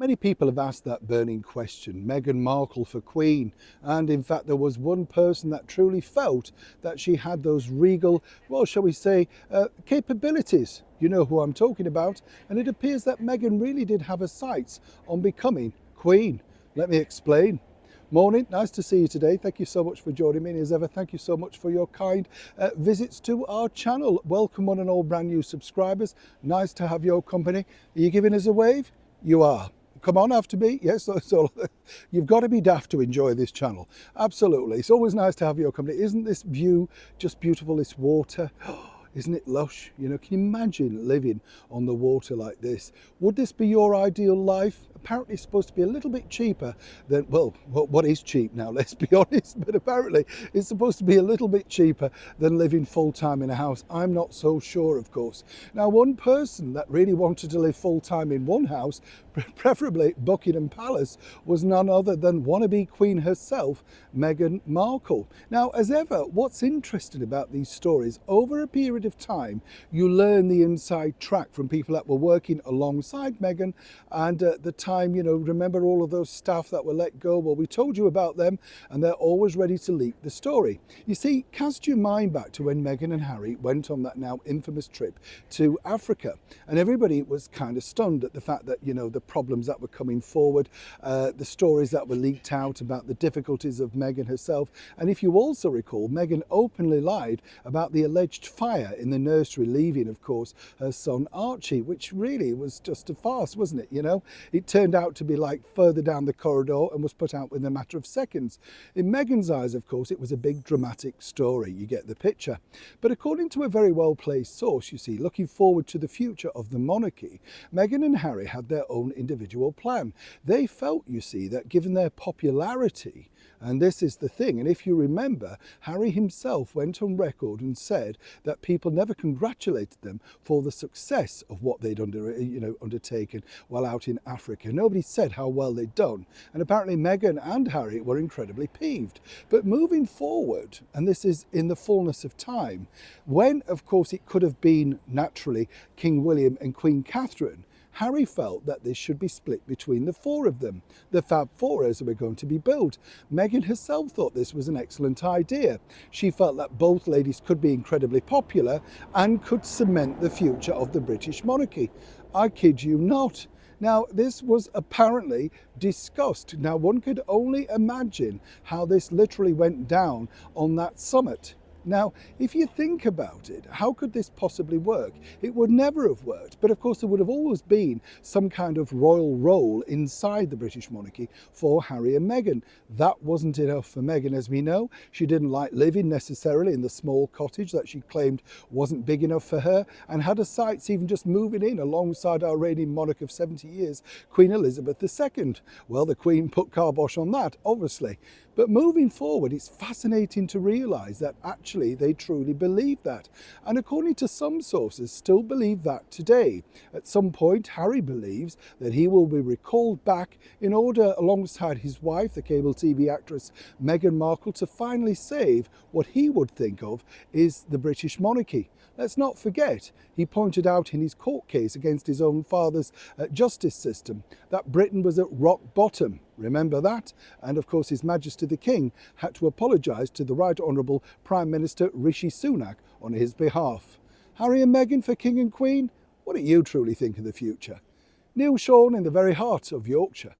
Many people have asked that burning question, Meghan Markle for Queen, and in fact there was one person that truly felt that she had those regal, well shall we say, capabilities. You know who I'm talking about, and it appears that Meghan really did have her sights on becoming Queen. Let me explain. Morning, nice to see you today. Thank you so much for joining me, and as ever, thank you so much for your kind visits to our channel. Welcome one and all brand new subscribers. Nice to have your company. Are you giving us a wave? You are. Come on after me. Yes, so you've got to be daft to enjoy this channel. Absolutely. It's always nice to have your company. Isn't this view just beautiful, this water? Isn't it lush? You know, can you imagine living on the water like this? Would this be your ideal life? Apparently it's supposed to be a little bit cheaper than, well, what is cheap now, let's be honest, but apparently it's supposed to be a little bit cheaper than living full-time in a house. I'm not so sure, of course. Now, one person that really wanted to live full-time in one house, preferably Buckingham Palace, was none other than wannabe Queen herself, Meghan Markle. Now, as ever, what's interesting about these stories, over a period of time, you learn the inside track from people that were working alongside Meghan, and at the time, you know, remember all of those staff that were let go? Well, we told you about them, and they're always ready to leak the story. You see, cast your mind back to when Meghan and Harry went on that now infamous trip to Africa, and everybody was kind of stunned at the fact that, you know, the problems that were coming forward, the stories that were leaked out about the difficulties of Meghan herself. And if you also recall, Meghan openly lied about the alleged fire in the nursery, leaving, of course, her son Archie, which really was just a farce, wasn't it? You know, it turned out to be like further down the corridor and was put out within a matter of seconds. In Meghan's eyes, of course, it was a big dramatic story. You get the picture. But according to a very well-placed source, you see, looking forward to the future of the monarchy, Meghan and Harry had their own individual plan. They felt, you see, that given their popularity, and this is the thing, and if you remember, Harry himself went on record and said that people never congratulated them for the success of what they'd undertaken while out in Africa. Nobody said how well they'd done, and apparently Meghan and Harry were incredibly peeved. But moving forward, and this is in the fullness of time, when of course it could have been naturally King William and Queen Catherine, Harry felt that this should be split between the four of them, the Fab Four as were going to be built. Meghan herself thought this was an excellent idea. She felt that both ladies could be incredibly popular and could cement the future of the British monarchy. I kid you not. Now, this was apparently discussed. Now, one could only imagine how this literally went down on that summit. Now, if you think about it, how could this possibly work? It would never have worked, but of course there would have always been some kind of royal role inside the British monarchy for Harry and Meghan. That wasn't enough for Meghan, as we know. She didn't like living necessarily in the small cottage that she claimed wasn't big enough for her, and had her sights even just moving in alongside our reigning monarch of 70 years, Queen Elizabeth II. Well, the Queen put carbosh on that, obviously. But moving forward, it's fascinating to realise that actually they truly believe that. And according to some sources, still believe that today. At some point, Harry believes that he will be recalled back in order, alongside his wife, the cable TV actress Meghan Markle, to finally save what he would think of is the British monarchy. Let's not forget, he pointed out in his court case against his own father's justice system that Britain was at rock bottom. Remember that? And of course His Majesty the King had to apologise to the Right Honourable Prime Minister Rishi Sunak on his behalf. Harry and Meghan for King and Queen? What do you truly think of the future? Neil Sean in the very heart of Yorkshire.